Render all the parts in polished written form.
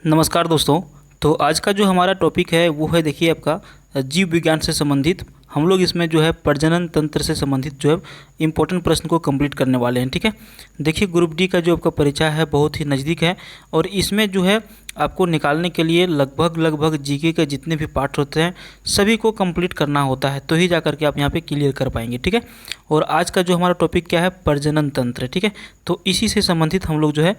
नमस्कार दोस्तों। तो आज का जो हमारा टॉपिक है वो है, देखिए, आपका जीव विज्ञान से संबंधित। हम लोग इसमें जो है प्रजनन तंत्र से संबंधित जो है इम्पोर्टेंट प्रश्न को कंप्लीट करने वाले हैं। ठीक है, देखिए, ग्रुप डी का जो आपका परीक्षा है बहुत ही नज़दीक है और इसमें जो है आपको निकालने के लिए लगभग जीके के जितने भी पार्ट होते हैं सभी को कंप्लीट करना होता है, तो ही जा करके आप यहाँ पे क्लियर कर पाएंगे। ठीक है, और आज का जो हमारा टॉपिक क्या है, प्रजनन तंत्र। ठीक है, तो इसी से संबंधित हम लोग जो है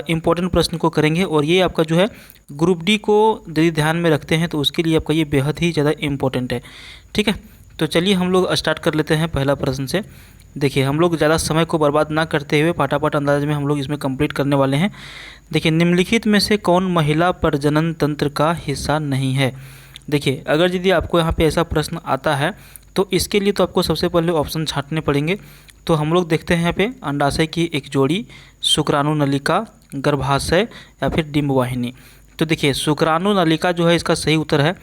इम्पोर्टेंट प्रश्न को करेंगे और ये आपका जो है ग्रुप डी को यदि ध्यान में रखते हैं तो उसके लिए आपका ये बेहद ही ज़्यादा इम्पोर्टेंट है। ठीक है, तो चलिए हम लोग स्टार्ट कर लेते हैं पहला प्रश्न से। देखिए, हम लोग ज़्यादा समय को बर्बाद ना करते हुए फटाफट अंदाज में हम लोग इसमें कंप्लीट करने वाले हैं। देखिए, निम्नलिखित में से कौन महिला प्रजनन तंत्र का हिस्सा नहीं है। देखिए, अगर यदि आपको यहाँ पे ऐसा प्रश्न आता है तो इसके लिए तो आपको सबसे पहले ऑप्शन छांटने पड़ेंगे। तो हम लोग देखते हैं यहाँ पे अंडाशय की एक जोड़ी, शुक्राणु नलिका, गर्भाशय या फिर डिंबवाहिनी। तो देखिए, शुक्राणु नलिका जो है इसका सही उत्तर है।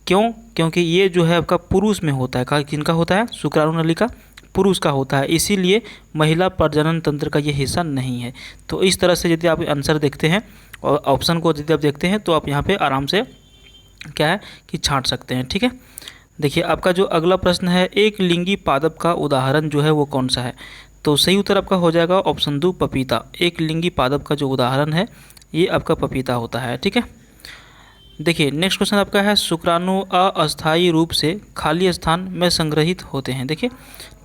क्यों? क्योंकि ये जो है आपका पुरुष में होता है। किनका होता है? शुक्राणु नलिका पुरुष का होता है, इसीलिए महिला प्रजनन तंत्र का ये हिस्सा नहीं है। तो इस तरह से यदि आप आंसर देखते हैं और ऑप्शन को यदि आप देखते हैं तो आप यहाँ पे आराम से क्या है कि छांट सकते हैं। ठीक है, देखिए, आपका जो अगला प्रश्न है, एक लिंगी पादप का उदाहरण जो है वो कौन सा है। तो सही उत्तर आपका हो जाएगा ऑप्शन 2, पपीता। एक लिंगी पादप का जो उदाहरण है ये आपका पपीता होता है। ठीक है, देखिए, नेक्स्ट क्वेश्चन आपका है, शुक्राणु अस्थायी रूप से खाली स्थान में संग्रहित होते हैं। देखिए,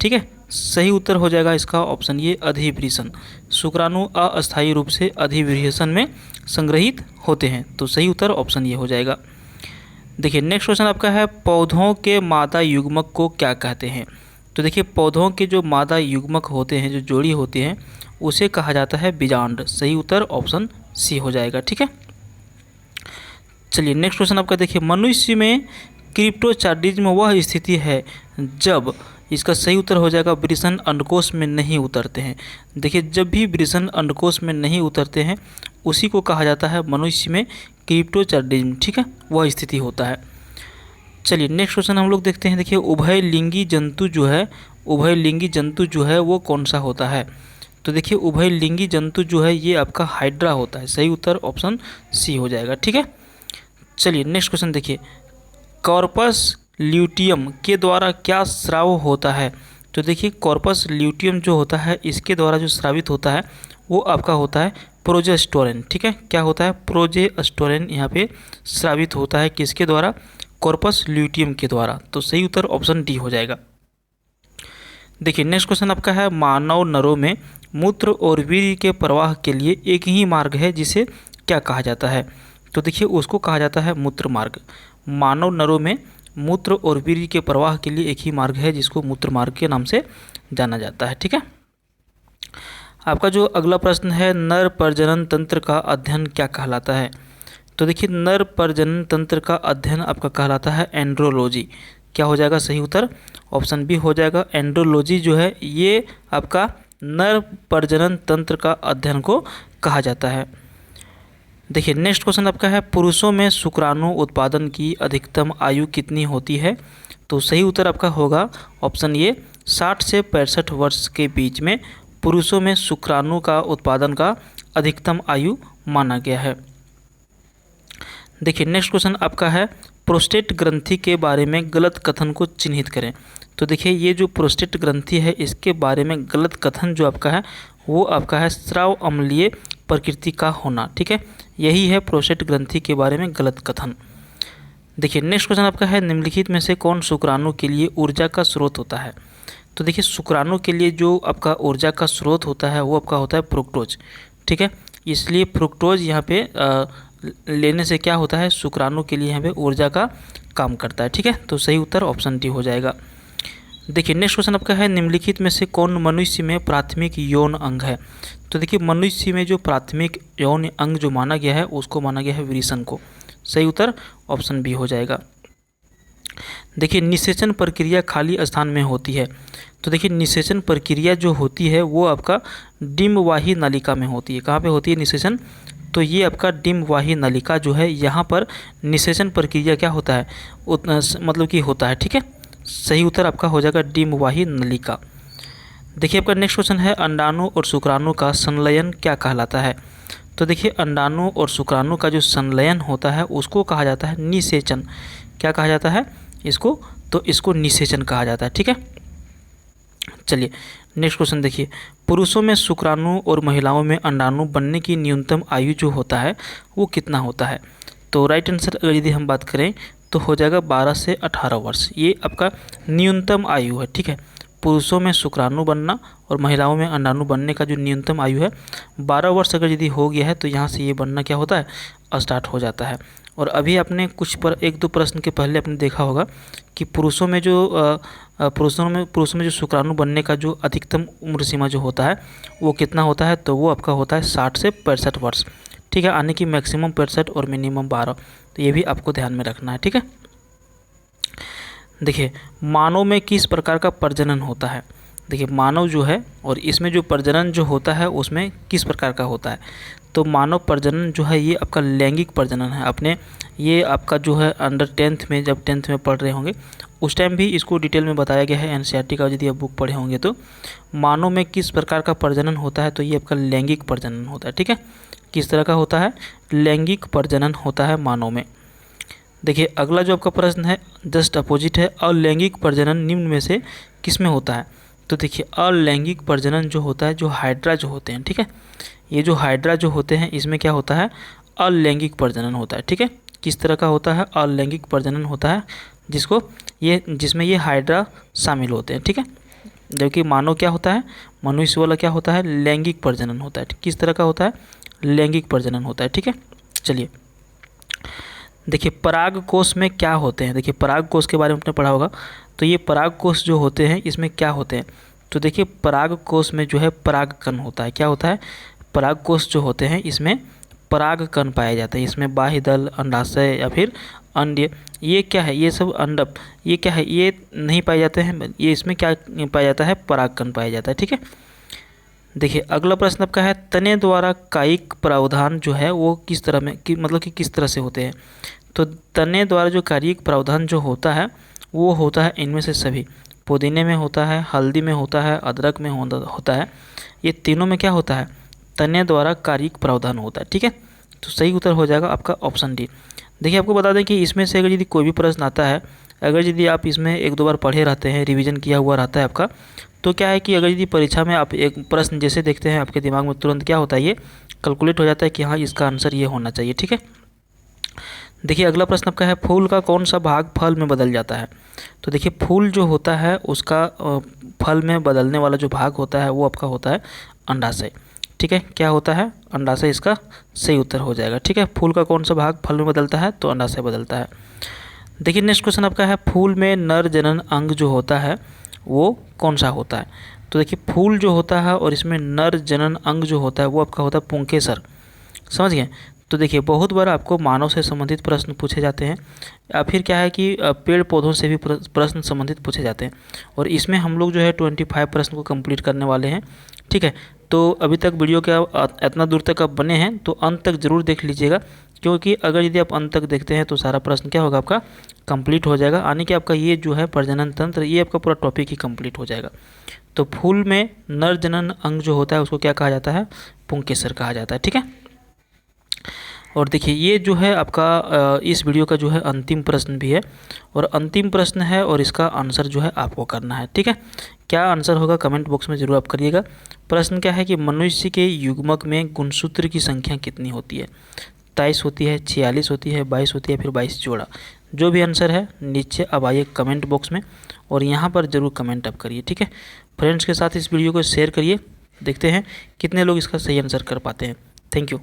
ठीक है, सही उत्तर हो जाएगा इसका ऑप्शन ये, अधिवृषण। शुक्राणु अस्थायी रूप से अधिवृषण में संग्रहित होते हैं, तो सही उत्तर ऑप्शन ये हो जाएगा। देखिए, नेक्स्ट क्वेश्चन आपका है, पौधों के मादा युग्मक को क्या कहते हैं। तो देखिए, पौधों के जो मादा युग्मक होते हैं, जो जोड़ी होती हैं, उसे कहा जाता है बीजांड। सही उत्तर ऑप्शन सी हो जाएगा। ठीक है, चलिए नेक्स्ट क्वेश्चन आपका देखिए, मनुष्य में क्रिप्टोचार्डिज्म वह स्थिति है जब, इसका सही उत्तर हो जाएगा वृषण अंडकोश में नहीं उतरते हैं। देखिए, जब भी वृषण अंडकोश में नहीं उतरते हैं उसी को कहा जाता है मनुष्य में क्रिप्टोचार्डिज्म। ठीक है, वह स्थिति होता है। चलिए नेक्स्ट क्वेश्चन हम लोग देखते हैं। देखिए, उभयलिंगी जंतु जो है वो कौन सा होता है। तो देखिए, उभयलिंगी जंतु जो है ये आपका हाइड्रा होता है। सही उत्तर ऑप्शन सी हो जाएगा। ठीक है, चलिए नेक्स्ट क्वेश्चन देखिए, कॉर्पस ल्यूटियम के द्वारा क्या स्राव होता है। तो देखिए, कॉर्पस ल्यूटियम जो होता है इसके द्वारा जो स्रावित होता है वो आपका होता है प्रोजेस्टेरोन। ठीक है, क्या होता है? प्रोजेस्टेरोन यहाँ पे स्रावित होता है किसके द्वारा? कॉर्पस ल्यूटियम के द्वारा। तो सही उत्तर ऑप्शन डी हो जाएगा। देखिए, नेक्स्ट क्वेश्चन आपका है, मानव नरों में मूत्र और वीर्य के प्रवाह के लिए एक ही मार्ग है जिसे क्या कहा जाता है। तो देखिए, उसको कहा जाता है मूत्र मार्ग। मानव नरों में मूत्र और वीर्य के प्रवाह के लिए एक ही मार्ग है जिसको मूत्र मार्ग के नाम से जाना जाता है। ठीक है, आपका जो अगला प्रश्न है, नर प्रजनन तंत्र का अध्ययन क्या कहलाता है। तो देखिए, नर प्रजनन तंत्र का अध्ययन आपका कहलाता है एंड्रोलॉजी। क्या हो जाएगा सही उत्तर? ऑप्शन बी हो जाएगा। एंड्रोलॉजी जो है ये आपका नर प्रजनन तंत्र का अध्ययन को कहा जाता है। देखिए, नेक्स्ट क्वेश्चन आपका है, पुरुषों में शुक्राणु उत्पादन की अधिकतम आयु कितनी होती है। तो सही उत्तर आपका होगा ऑप्शन ये, 60 से 65 वर्ष के बीच में पुरुषों में शुक्राणु का उत्पादन का अधिकतम आयु माना गया है। देखिए, नेक्स्ट क्वेश्चन आपका है, प्रोस्टेट ग्रंथि के बारे में गलत कथन को चिन्हित करें। तो देखिए, ये जो प्रोस्टेट ग्रंथि है इसके बारे में गलत कथन जो आपका है वो आपका है स्राव अम्लीय प्रकृति का होना। ठीक है, यही है प्रोस्टेट ग्रंथि के बारे में गलत कथन। देखिए, नेक्स्ट क्वेश्चन आपका है, निम्नलिखित में से कौन शुक्राणु के लिए ऊर्जा का स्रोत होता है। तो देखिए, शुक्राणु के लिए जो आपका ऊर्जा का स्रोत होता है वो आपका होता है फ्रुक्टोज। ठीक है, इसलिए फ्रुक्टोज यहाँ पे लेने से क्या होता है, शुक्राणु के लिए यहाँ पे ऊर्जा का काम करता है। ठीक है, तो सही उत्तर ऑप्शन डी हो जाएगा। देखिए, नेक्स्ट क्वेश्चन आपका है, निम्नलिखित में से कौन मनुष्य में प्राथमिक यौन अंग है। तो देखिए, मनुष्य में जो प्राथमिक यौन अंग जो माना गया है उसको माना गया है वृषण को। सही उत्तर ऑप्शन बी हो जाएगा। देखिए, निषेचन प्रक्रिया खाली स्थान में होती है। तो देखिए, निषेचन प्रक्रिया जो होती है वो आपका डिंबवाही नलिका में होती है। कहाँ पे होती है निषेचन? तो ये आपका डिंबवाही नलिका जो है यहाँ पर निषेचन प्रक्रिया क्या होता है, मतलब कि होता है। ठीक है, सही उत्तर आपका हो जाएगा डिंबवाही नलिका। देखिए, आपका नेक्स्ट क्वेश्चन है, अंडाणु और शुक्राणु का संलयन क्या कहलाता है। तो देखिए अंडाणु और शुक्राणु का जो संलयन होता है उसको कहा जाता है निषेचन। क्या कहा जाता है इसको? तो इसको निषेचन कहा जाता है। ठीक है, चलिए नेक्स्ट क्वेश्चन देखिए, पुरुषों में शुक्राणु और महिलाओं में अंडाणु बनने की न्यूनतम आयु जो होता है वो कितना होता है? तो राइट आंसर अगर यदि हम बात करें तो हो जाएगा 12 से 18 वर्ष। ये आपका न्यूनतम आयु है। ठीक है, पुरुषों में शुक्राणु बनना और महिलाओं में अंडाणु बनने का जो न्यूनतम आयु है 12 वर्ष अगर यदि हो गया है तो यहाँ से ये बनना क्या होता है स्टार्ट हो जाता है। और अभी आपने कुछ पर एक दो प्रश्न के पहले आपने देखा होगा कि पुरुषों में जो शुक्राणु बनने का जो अधिकतम उम्र सीमा जो होता है वो कितना होता है? तो वो आपका होता है 60 से 65 वर्ष। ठीक है, आने की मैक्सिमम 65 और मिनिमम 12। तो ये भी आपको ध्यान में रखना है। ठीक है, देखिए मानव में किस प्रकार का प्रजनन होता है? देखिए मानव जो है और इसमें जो प्रजनन जो होता है उसमें किस प्रकार का होता है? तो मानव प्रजनन जो है ये आपका लैंगिक प्रजनन है। अपने ये आपका जो है अंडर 10th में, जब 10th में पढ़ रहे होंगे उस टाइम भी इसको डिटेल में बताया गया है एनसीईआरटी का, यदि आप बुक पढ़े होंगे तो। मानव में किस प्रकार का प्रजनन होता है? तो ये आपका लैंगिक प्रजनन होता है। ठीक है, किस तरह का होता है? लैंगिक प्रजनन होता है मानव में। देखिए अगला जो आपका प्रश्न है जस्ट अपोजिट है, अलैंगिक प्रजनन निम्न में से किस में होता है? तो देखिए अलैंगिक प्रजनन जो होता है, जो हाइड्रा जो होते हैं, ठीक है, ये जो हाइड्रा जो होते हैं इसमें क्या होता है? अलैंगिक प्रजनन होता है। ठीक है, किस तरह का होता है? अलैंगिक प्रजनन होता है जिसमें ये हाइड्रा शामिल होते हैं। ठीक है, जबकि मानव क्या होता है? मनुष्य वाला क्या होता है? लैंगिक प्रजनन होता है। किस तरह का होता है? लैंगिक प्रजनन होता है। ठीक है, चलिए देखिए पराग कोश में क्या होते हैं? देखिए पराग कोश के बारे में आपने पढ़ा होगा। तो ये पराग कोश जो होते हैं इसमें क्या होते हैं? तो देखिए पराग कोश में जो है परागकण होता है। क्या होता है? पराग कोश जो होते हैं इसमें परागकण पाया जाता है। इसमें बाह्य दल, अंडाशय या फिर अंड्य, ये क्या है? ये सब अंडप, ये क्या है? ये नहीं पाए जाते हैं। ये इसमें क्या पाया जाता है? परागकण पाया जाता है। ठीक है, देखिए अगला प्रश्न आपका है, तने द्वारा कायिक प्रावधान जो है वो किस तरह में मतलब कि किस तरह से होते हैं? तो तने द्वारा जो कायिक प्रावधान जो होता है वो होता है इनमें से सभी। पुदीने में होता है, हल्दी में होता है, अदरक में होता है। ये तीनों में क्या होता है? तने द्वारा कायिक प्रावधान होता है। ठीक है, तो सही उत्तर हो जाएगा आपका ऑप्शन डी। देखिए आपको बता दें कि इसमें से अगर यदि कोई भी प्रश्न आता है, अगर यदि आप इसमें एक दो बार पढ़े रहते हैं, रिवीजन किया हुआ रहता है आपका, तो क्या है कि अगर यदि परीक्षा में आप एक प्रश्न जैसे देखते हैं आपके दिमाग में तुरंत क्या होता है? ये कैलकुलेट हो जाता है कि हाँ इसका आंसर ये होना चाहिए। ठीक है, देखिए अगला प्रश्न आपका है, फूल का कौन सा भाग फल में बदल जाता है? तो देखिए फूल जो होता है उसका फल में बदलने वाला जो भाग होता है वो आपका होता है अंडाशय। ठीक है, क्या होता है? अंडाशय इसका सही उत्तर हो जाएगा। ठीक है, फूल का कौन सा भाग फल में बदलता है? तो अंडाशय बदलता है। देखिए नेक्स्ट क्वेश्चन आपका है, फूल में नर जनन अंग जो होता है वो कौन सा होता है? तो देखिए फूल जो होता है और इसमें नर जनन अंग जो होता है वो आपका होता है पुंकेसर। समझ गए? तो देखिए बहुत बार आपको मानव से संबंधित प्रश्न पूछे जाते हैं या फिर क्या है कि पेड़ पौधों से भी प्रश्न संबंधित पूछे जाते हैं, और इसमें हम लोग जो है 25 प्रश्न को कंप्लीट करने वाले हैं। ठीक है, तो अभी तक वीडियो के इतना दूर तक आप बने हैं तो अंत तक ज़रूर देख लीजिएगा, क्योंकि अगर यदि आप अंत तक देखते हैं तो सारा प्रश्न क्या होगा? आपका कंप्लीट हो जाएगा। यानी कि आपका ये जो है प्रजनन तंत्र, ये आपका पूरा टॉपिक ही कंप्लीट हो जाएगा। तो फूल में नर जनन अंग जो होता है उसको क्या कहा जाता है? पुंकेसर कहा जाता है। ठीक है, और देखिए ये जो है आपका इस वीडियो का जो है अंतिम प्रश्न भी है, और अंतिम प्रश्न है और इसका आंसर जो है आपको करना है। ठीक है, क्या आंसर होगा कमेंट बॉक्स में ज़रूर आप करिएगा। प्रश्न क्या है कि मनुष्य के युग्मक में गुणसूत्र की संख्या कितनी होती है? 23 होती है, 46 होती है, 22 होती है, फिर 22 जोड़ा। जो भी आंसर है नीचे अब आइए कमेंट बॉक्स में और यहाँ पर ज़रूर कमेंट आप करिए। ठीक है, फ्रेंड्स के साथ इस वीडियो को शेयर करिए, देखते हैं कितने लोग इसका सही आंसर कर पाते हैं। Thank you.